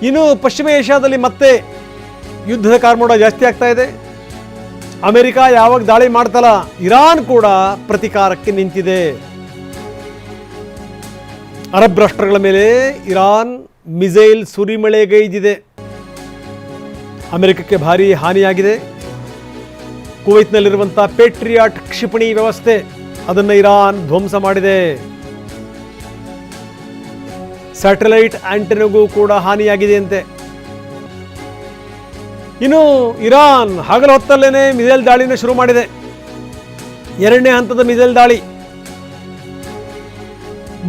ಇನ್ನು ಪಶ್ಚಿಮ ಏಷ್ಯಾದಲ್ಲಿ ಮತ್ತೆ ಯುದ್ಧದ ಕಾರ್ಮೋಡ ಜಾಸ್ತಿ ಆಗ್ತಾ ಇದೆ. ಅಮೆರಿಕ ಯಾವಾಗ ದಾಳಿ ಮಾಡ್ತಲ್ಲ, ಇರಾನ್ ಕೂಡ ಪ್ರತಿಕಾರಕ್ಕೆ ನಿಂತಿದೆ. ಅರಬ್ ರಾಷ್ಟ್ರಗಳ ಮೇಲೆ ಇರಾನ್ ಮಿಸೈಲ್ ಸುರಿಮಳೆಗೈದಿದೆ. ಅಮೆರಿಕಕ್ಕೆ ಭಾರಿ ಹಾನಿಯಾಗಿದೆ. ಕುವೈತ್ನಲ್ಲಿರುವಂಥ ಪೇಟ್ರಿಯಾಟ್ ಕ್ಷಿಪಣಿ ವ್ಯವಸ್ಥೆ ಅದನ್ನು ಇರಾನ್ ಧ್ವಂಸ ಮಾಡಿದೆ. ಸ್ಯಾಟಲೈಟ್ ಆಂಟೆನಾಗೂ ಕೂಡ ಹಾನಿಯಾಗಿದೆಯಂತೆ. ಇನ್ನು ಇರಾನ್ ಹಗಲು ಹೊತ್ತಲ್ಲೇನೆ ಮಿಸೈಲ್ ದಾಳಿನ ಶುರು ಮಾಡಿದೆ. 2ನೇ ಹಂತದ ಮಿಸೈಲ್ ದಾಳಿ.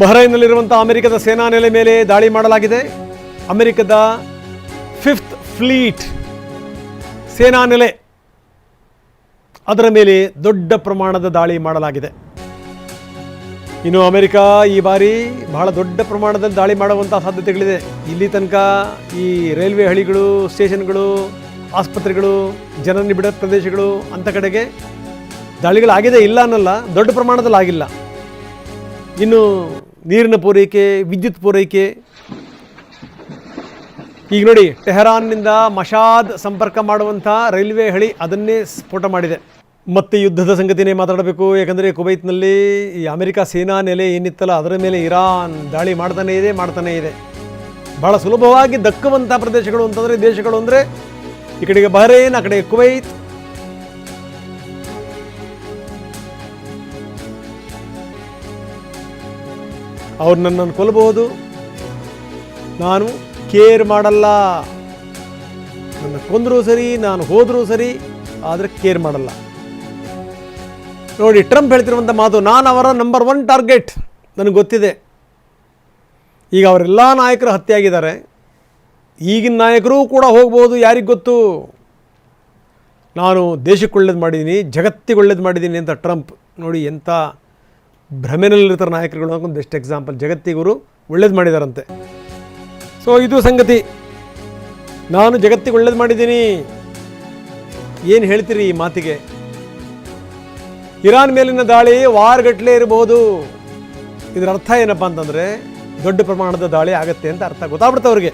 ಬಹ್ರೈನ್ನಲ್ಲಿರುವಂಥ ಅಮೆರಿಕದ ಸೇನಾ ನೆಲೆ ಮೇಲೆ ದಾಳಿ ಮಾಡಲಾಗಿದೆ. ಅಮೆರಿಕದ 5th ಫ್ಲೀಟ್ ಸೇನಾ ನೆಲೆ, ಅದರ ಮೇಲೆ ದೊಡ್ಡ ಪ್ರಮಾಣದ ದಾಳಿ ಮಾಡಲಾಗಿದೆ. ಇನ್ನು ಅಮೆರಿಕ ಈ ಬಾರಿ ಬಹಳ ದೊಡ್ಡ ಪ್ರಮಾಣದಲ್ಲಿ ದಾಳಿ ಮಾಡುವಂಥ ಸಾಧ್ಯತೆಗಳಿದೆ. ಇಲ್ಲಿ ತನಕ ಈ ರೈಲ್ವೆ ಹಳಿಗಳು, ಸ್ಟೇಷನ್ಗಳು, ಆಸ್ಪತ್ರೆಗಳು, ಜನನಿಬಿಡ ಪ್ರದೇಶಗಳು ಅಂಥ ಕಡೆಗೆ ದಾಳಿಗಳಾಗಿದೆ, ಇಲ್ಲ ಅನ್ನಲ್ಲ, ದೊಡ್ಡ ಪ್ರಮಾಣದಲ್ಲಿ ಆಗಿಲ್ಲ. ಇನ್ನು ನೀರಿನ ಪೂರೈಕೆ, ವಿದ್ಯುತ್ ಪೂರೈಕೆ, ಈಗ ನೋಡಿ ಟೆಹರಾನ್ನಿಂದ ಮಶಾದ್ ಸಂಪರ್ಕ ಮಾಡುವಂಥ ರೈಲ್ವೆ ಹಳಿ ಅದನ್ನೇ ಸ್ಫೋಟ ಮಾಡಿದೆ. ಮತ್ತೆ ಯುದ್ಧದ ಸಂಗತಿನೇ ಮಾತಾಡಬೇಕು. ಯಾಕಂದರೆ ಕುವೈತ್ನಲ್ಲಿ ಈ ಅಮೆರಿಕ ಸೇನಾ ನೆಲೆ ಏನಿತ್ತಲ್ಲ ಅದರ ಮೇಲೆ ಇರಾನ್ ದಾಳಿ ಮಾಡ್ತಾನೇ ಇದೆ. ಭಾಳ ಸುಲಭವಾಗಿ ದಕ್ಕುವಂಥ ಪ್ರದೇಶಗಳು ಅಂತಂದರೆ, ದೇಶಗಳು ಅಂದರೆ ಈ ಕಡೆಗೆ ಬಹ್ರೇನ್, ಆ ಕಡೆಗೆ ಕುವೈತ್. ಅವ್ರು ನನ್ನನ್ನು ಕೊಲ್ಲಬಹುದು, ನಾನು ಕೇರ್ ಮಾಡಲ್ಲ. ನನ್ನ ಕೊಂದರೂ ಸರಿ, ನಾನು ಹೋದರೂ ಸರಿ, ಆದರೆ ಕೇರ್ ಮಾಡಲ್ಲ. ನೋಡಿ ಟ್ರಂಪ್ ಹೇಳ್ತಿರುವಂಥ ಮಾತು, ನಾನು ಅವರ ನಂಬರ್ 1 ಟಾರ್ಗೆಟ್, ನನಗೆ ಗೊತ್ತಿದೆ. ಈಗ ಅವರೆಲ್ಲ ನಾಯಕರು ಹತ್ಯೆಯಾಗಿದ್ದಾರೆ. ಈಗಿನ ನಾಯಕರು ಕೂಡ ಹೋಗ್ಬೋದು, ಯಾರಿಗೆ ಗೊತ್ತು. ನಾನು ದೇಶಕ್ಕೆ ಒಳ್ಳೇದು ಮಾಡಿದ್ದೀನಿ, ಜಗತ್ತಿಗೆ ಒಳ್ಳೇದು ಮಾಡಿದ್ದೀನಿ ಅಂತ ಟ್ರಂಪ್. ನೋಡಿ ಎಂಥ ಭ್ರಮೆನಲ್ಲಿರ್ತಾರೆ ನಾಯಕರುಗಳು. ಒಂದು ಬೆಸ್ಟ್ ಎಕ್ಸಾಂಪಲ್, ಜಗತ್ತಿಗರು ಒಳ್ಳೇದು ಮಾಡಿದಾರಂತೆ. ಸೊ ಇದು ಸಂಗತಿ. ನಾನು ಜಗತ್ತಿಗೆ ಒಳ್ಳೇದು ಮಾಡಿದ್ದೀನಿ. ಏನು ಹೇಳ್ತೀರಿ ಈ ಮಾತಿಗೆ? ಇರಾನ್ ಮೇಲಿನ ದಾಳಿ ವಾರಗಟ್ಟಲೆ ಇರಬಹುದು. ಇದರ ಅರ್ಥ ಏನಪ್ಪ ಅಂತಂದರೆ ದೊಡ್ಡ ಪ್ರಮಾಣದ ದಾಳಿ ಆಗುತ್ತೆ ಅಂತ ಅರ್ಥ ಗೊತ್ತಾಗ್ಬಿಡುತ್ತೆ ಅವ್ರಿಗೆ.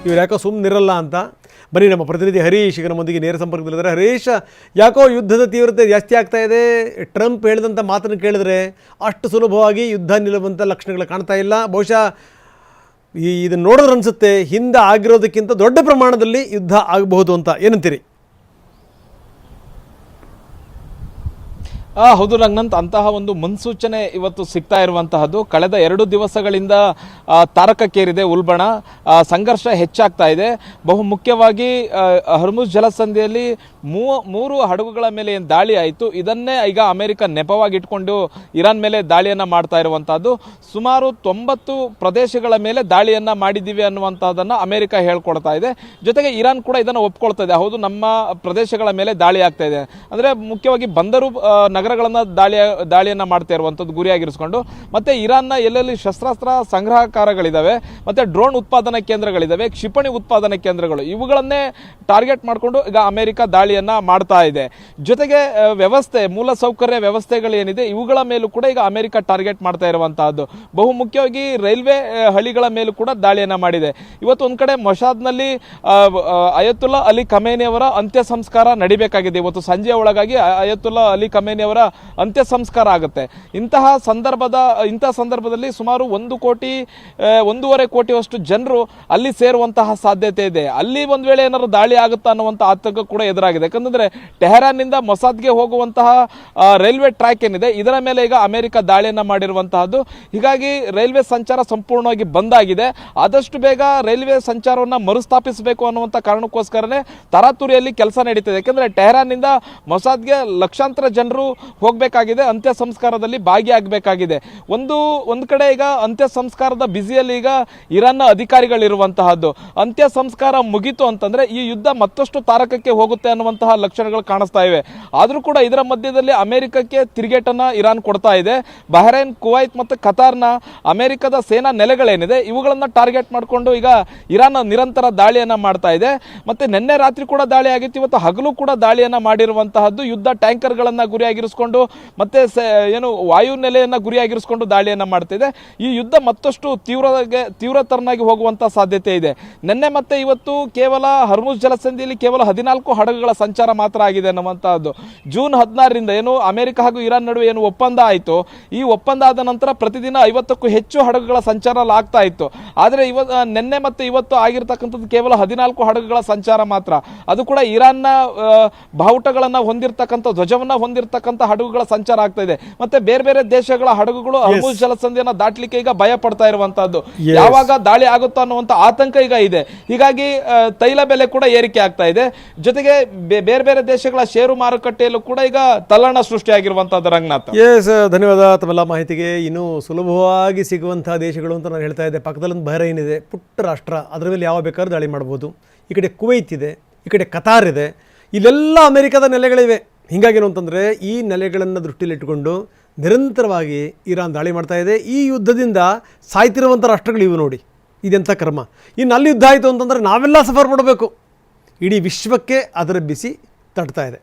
ಇವ್ರು ಯಾಕೋ ಸುಮ್ಮನಿರಲ್ಲ ಅಂತ. ಬನ್ನಿ ನಮ್ಮ ಪ್ರತಿನಿಧಿ ಹರೀಶ್ ಈಗ ನಮ್ಮೊಂದಿಗೆ ನೇರ ಸಂಪರ್ಕದಲ್ಲಿದ್ದಾರೆ. ಹರೀಶ್, ಯಾಕೋ ಯುದ್ಧದ ತೀವ್ರತೆ ಜಾಸ್ತಿ ಆಗ್ತಾ ಇದೆ. ಟ್ರಂಪ್ ಹೇಳಿದಂಥ ಮಾತನ್ನು ಕೇಳಿದ್ರೆ ಅಷ್ಟು ಸುಲಭವಾಗಿ ಯುದ್ಧ ನಿಲ್ಲುವಂಥ ಲಕ್ಷಣಗಳು ಕಾಣ್ತಾ ಇಲ್ಲ. ಬಹುಶಃ ಇದನ್ನು ನೋಡಿದ್ರೆ ಅನಿಸುತ್ತೆ ಹಿಂದೆ ಆಗಿರೋದಕ್ಕಿಂತ ದೊಡ್ಡ ಪ್ರಮಾಣದಲ್ಲಿ ಯುದ್ಧ ಆಗಬಹುದು ಅಂತ. ಏನಂತೀರಿ? ಹೌದು ರಂಗನಾಥ್, ಅಂತಹ ಒಂದು ಮುನ್ಸೂಚನೆ ಇವತ್ತು ಸಿಗ್ತಾ ಇರುವಂತಹದ್ದು. ಕಳೆದ 2 ದಿವಸಗಳಿಂದ ತಾರಕಕ್ಕೇರಿದೆ ಉಲ್ಬಣ, ಸಂಘರ್ಷ ಹೆಚ್ಚಾಗ್ತಾ ಇದೆ. ಬಹು ಮುಖ್ಯವಾಗಿ ಹರ್ಮುಜ್ ಜಲಸಂಧಿಯಲ್ಲಿ 3 ಹಡಗುಗಳ ಮೇಲೆ ಏನು ದಾಳಿ ಆಯಿತು, ಇದನ್ನೇ ಈಗ ಅಮೆರಿಕ ನೆಪವಾಗಿ ಇಟ್ಕೊಂಡು ಇರಾನ್ ಮೇಲೆ ದಾಳಿಯನ್ನ ಮಾಡ್ತಾ ಇರುವಂತಹದ್ದು. ಸುಮಾರು 90 ಪ್ರದೇಶಗಳ ಮೇಲೆ ದಾಳಿಯನ್ನ ಮಾಡಿದ್ದೀವಿ ಅನ್ನುವಂತಹದನ್ನ ಅಮೆರಿಕ ಹೇಳ್ಕೊಳ್ತಾ ಇದೆ. ಜೊತೆಗೆ ಇರಾನ್ ಕೂಡ ಇದನ್ನು ಒಪ್ಕೊಳ್ತಾ ಇದೆ, ಹೌದು ನಮ್ಮ ಪ್ರದೇಶಗಳ ಮೇಲೆ ದಾಳಿ ಆಗ್ತಾ ಇದೆ. ಅಂದ್ರೆ ಮುಖ್ಯವಾಗಿ ಬಂದರು ನಗರಗಳನ್ನ ದಾಳಿಯನ್ನ ಮಾಡ್ತಾ ಇರುವಂತದ್ದು ಗುರಿಯಾಗಿರಿಸಿಕೊಂಡು, ಮತ್ತೆ ಇರಾನ್ನ ಎಲ್ಲೆಲ್ಲಿ ಶಸ್ತ್ರಾಸ್ತ್ರ ಸಂಗ್ರಹಕಾರಗಳಿದಾವೆ, ಮತ್ತೆ ಡ್ರೋನ್ ಉತ್ಪಾದನಾ ಕೇಂದ್ರಗಳಿದಾವೆ, ಕ್ಷಿಪಣಿ ಉತ್ಪಾದನಾ ಕೇಂದ್ರಗಳು, ಇವುಗಳನ್ನೇ ಟಾರ್ಗೆಟ್ ಮಾಡಿಕೊಂಡು ಈಗ ಅಮೆರಿಕ ದಾಳಿಯನ್ನ ಮಾಡ್ತಾ ಇದೆ. ಜೊತೆಗೆ ವ್ಯವಸ್ಥೆ, ಮೂಲಸೌಕರ್ಯ ವ್ಯವಸ್ಥೆಗಳು ಏನಿದೆ ಇವುಗಳ ಮೇಲೂ ಕೂಡ ಈಗ ಅಮೆರಿಕ ಟಾರ್ಗೆಟ್ ಮಾಡ್ತಾ ಇರುವಂತಹದ್ದು. ಬಹು ಮುಖ್ಯವಾಗಿ ರೈಲ್ವೆ ಹಳಿಗಳ ಮೇಲೂ ಕೂಡ ದಾಳಿಯನ್ನ ಮಾಡಿದೆ. ಇವತ್ತು ಒಂದ್ ಕಡೆ ಮೊಶಾದ್ನಲ್ಲಿ ಅಯತುಲ್ಲಾ ಅಲಿ ಖಮೇನಿ ಅವರ ಅಂತ್ಯ ಸಂಸ್ಕಾರ ನಡಿಬೇಕಾಗಿದೆ. ಇವತ್ತು ಸಂಜೆಯ ಒಳಗಾಗಿ ಅಯತುಲ್ಲಾ ಅಲಿ ಖಮೇನಿ ಅವರ ಅಂತ್ಯ ಸಂಸ್ಕಾರ ಆಗುತ್ತೆ. ಇಂತಹ ಸಂದರ್ಭದಲ್ಲಿ ಸುಮಾರು 1.5 ಕೋಟಿಯಷ್ಟು ಜನರು ಅಲ್ಲಿ ಸೇರುವಂತಹ ಸಾಧ್ಯತೆ ಇದೆ. ಅಲ್ಲಿ ಒಂದ್ ವೇಳೆ ಏನಾದ್ರು ದಾಳಿ ಆಗುತ್ತಾ ಅನ್ನುವಂತ ಆತಂಕ ಕೂಡ ಎದುರಾಗಿದೆ. ಯಾಕಂದ್ರೆ ಟೆಹರಾನ್ ನಿಂದ ಮೊಸಾದ್ಗೆ ಹೋಗುವಂತಹ ರೈಲ್ವೆ ಟ್ರ್ಯಾಕ್ ಏನಿದೆ ಇದರ ಮೇಲೆ ಈಗ ಅಮೆರಿಕ ದಾಳಿಯನ್ನ ಮಾಡಿರುವಂತಹದ್ದು. ಹೀಗಾಗಿ ರೈಲ್ವೆ ಸಂಚಾರ ಸಂಪೂರ್ಣವಾಗಿ ಬಂದ್ ಆಗಿದೆ. ಆದಷ್ಟು ಬೇಗ ರೈಲ್ವೆ ಸಂಚಾರವನ್ನ ಮರುಸ್ಥಾಪಿಸಬೇಕು ಅನ್ನುವಂತ ಕಾರಣಕ್ಕೋಸ್ಕರನೇ ತರಾತುರಿಯಲ್ಲಿ ಕೆಲಸ ನಡೀತಿದೆ. ಯಾಕಂದ್ರೆ ಟೆಹರಾನ್ ನಿಂದ ಮೊಸಾದ್ಗೆ ಲಕ್ಷಾಂತರ ಜನರು ಹೋಗಬೇಕಾಗಿದೆ, ಅಂತ್ಯ ಸಂಸ್ಕಾರದಲ್ಲಿ ಭಾಗಿಯಾಗಬೇಕಾಗಿದೆ. ಒಂದು ಕಡೆ ಈಗ ಅಂತ್ಯ ಸಂಸ್ಕಾರದ ಬಿಸಿಯಲ್ಲಿ ಈಗ ಇರಾನ್ನ ಅಧಿಕಾರಿಗಳಿರುವಂತಹದ್ದು. ಅಂತ್ಯ ಸಂಸ್ಕಾರ ಮುಗಿತು ಅಂತಂದ್ರೆ ಈ ಯುದ್ಧ ಮತ್ತಷ್ಟು ತಾರಕಕ್ಕೆ ಹೋಗುತ್ತೆ ಅನ್ನುವಂತಹ ಲಕ್ಷಣಗಳು ಕಾಣಿಸ್ತಾ ಇವೆ. ಆದ್ರೂ ಕೂಡ ಇದರ ಮಧ್ಯದಲ್ಲಿ ಅಮೆರಿಕಕ್ಕೆ ತಿರುಗೇಟನ್ನ ಇರಾನ್ ಕೊಡ್ತಾ ಇದೆ. ಬಹ್ರೈನ್, ಕುವೈತ್ ಮತ್ತು ಕತಾರ್ನ ಅಮೆರಿಕದ ಸೇನಾ ನೆಲೆಗಳೇನಿದೆ ಇವುಗಳನ್ನ ಟಾರ್ಗೆಟ್ ಮಾಡಿಕೊಂಡು ಈಗ ಇರಾನ್ ನಿರಂತರ ದಾಳಿಯನ್ನ ಮಾಡ್ತಾ ಇದೆ. ಮತ್ತೆ ನಿನ್ನೆ ರಾತ್ರಿ ಕೂಡ ದಾಳಿ ಆಗಿತ್ತು, ಇವತ್ತು ಹಗಲು ಕೂಡ ದಾಳಿಯನ್ನ ಮಾಡಿರುವಂತಹದ್ದು. ಯುದ್ಧ ಟ್ಯಾಂಕರ್ಗಳನ್ನ ಗುರಿಯಾಗಿರಿಸಿಕೊಂಡು ಗುರಿಯಾಗಿರಿಸಿಕೊಂಡು ಮತ್ತೆ ಏನು ವಾಯುನೆಲೆಯನ್ನ ಗುರಿಯಾಗಿರಿಸಿಕೊಂಡು ದಾಳಿಯನ್ನ ಮಾಡ್ತಿದೆ. ಈ ಯುದ್ಧ ಮತ್ತಷ್ಟು ತೀವ್ರತರನಾಗಿ ಹೋಗುವಂತ ಸಾಧ್ಯತೆ ಇದೆ. ನಿನ್ನೆ ಮತ್ತೆ ಇವತ್ತು ಕೇವಲ ಹರ್ಮುಜ್ ಜಲಸಂಧಿಯಲ್ಲಿ ಕೇವಲ 14 ಹಡಗುಗಳ ಸಂಚಾರ ಮಾತ್ರ ಆಗಿದೆ ಅನ್ನುವಂತಹದ್ದು. ಜೂನ್ 16ರಿಂದ ಏನು ಅಮೆರಿಕ ಹಾಗೂ ಇರಾನ್ ನಡುವೆ ಏನು ಒಪ್ಪಂದ ಆಯಿತು, ಈ ಒಪ್ಪಂದ ಆದ ನಂತರ ಪ್ರತಿದಿನ 50ಕ್ಕೂ ಹೆಚ್ಚು ಹಡಗುಗಳ ಸಂಚಾರ ಆಗ್ತಾ ಇತ್ತು. ಆದರೆ ನಿನ್ನೆ ಮತ್ತೆ ಇವತ್ತು ಆಗಿರ್ತಕ್ಕಂಥದ್ದು ಕೇವಲ 14 ಹಡಗುಗಳ ಸಂಚಾರ ಮಾತ್ರ. ಅದು ಕೂಡ ಇರಾನ್ನ ಬಾವುಟಗಳನ್ನ ಹೊಂದಿರತಕ್ಕಂಥ, ಧ್ವಜವನ್ನ ಹೊಂದಿರತಕ್ಕಂಥ ಹಡಗುಗಳ ಸಂಚಾರ ಆಗ್ತಾ ಇದೆ. ಮತ್ತೆ ಬೇರೆ ಬೇರೆ ದೇಶಗಳ ಹಡಗುಗಳು ಹರ್ಮುಜ್ ಜಲಸಂಧಿಯನ್ನ ದಾಟ್ಲಿಕ್ಕೆ ಈಗ ಭಯ ಪಡ್ತಾ ಇರುವಂತಹದ್ದು. ಯಾವಾಗ ದಾಳಿ ಆಗುತ್ತೋ ಅನ್ನುವಂತ ಆತಂಕ ಈಗ ಇದೆ. ಹೀಗಾಗಿ ತೈಲ ಬೆಲೆ ಕೂಡ ಏರಿಕೆ ಆಗ್ತಾ ಇದೆ. ಜೊತೆಗೆ ಬೇರೆ ಬೇರೆ ದೇಶಗಳ ಷೇರು ಮಾರುಕಟ್ಟೆಯಲ್ಲೂ ಕೂಡ ಈಗ ತಲ್ಲಣ ಸೃಷ್ಟಿಯಾಗಿರುವಂತಹದ್ದು. ರಂಗನಾಥ್, ಧನ್ಯವಾದ ತಮ್ಮೆಲ್ಲ ಮಾಹಿತಿಗೆ. ಇನ್ನು ಸುಲಭವಾಗಿ ಸಿಗುವಂತಹ ದೇಶಗಳು ಅಂತ ನಾನು ಹೇಳ್ತಾ ಇದ್ದೆ. ಪಕ್ಕದಲ್ಲೊಂದು ಬಹರೈನ್ ಇದೆ, ಪುಟ್ಟ ರಾಷ್ಟ್ರ, ಅದರ ಮೇಲೆ ಯಾವ ಬೇಕಾದ್ರೂ ದಾಳಿ ಮಾಡ್ಬೋದು. ಈ ಕಡೆ ಕುವೈತ್ ಇದೆ, ಈ ಕಡೆ ಕತಾರ್ ಇದೆ, ಇಲ್ಲೆಲ್ಲ ಅಮೆರಿಕದ ನೆಲೆಗಳಿವೆ. ಹೀಗಾಗೇನು ಅಂತಂದರೆ ಈ ನೆಲೆಗಳನ್ನು ದೃಷ್ಟಿಯಲ್ಲಿಟ್ಟುಕೊಂಡು ನಿರಂತರವಾಗಿ ಇರಾನ್ ದಾಳಿ ಮಾಡ್ತಾ ಇದೆ. ಈ ಯುದ್ಧದಿಂದ ಸಾಯ್ತಿರುವಂಥ ರಾಷ್ಟ್ರಗಳು ಇವು ನೋಡಿ, ಇದೆಂಥ ಕರ್ಮ. ಇನ್ನು ಅಲ್ಲಿ ಯುದ್ಧ ಆಯಿತು ಅಂತಂದರೆ ನಾವೆಲ್ಲ ಸಫರ್ ಮಾಡಬೇಕು. ಇಡೀ ವಿಶ್ವಕ್ಕೆ ಅದರ ಬಿಸಿ ತಟ್ತಾ ಇದೆ.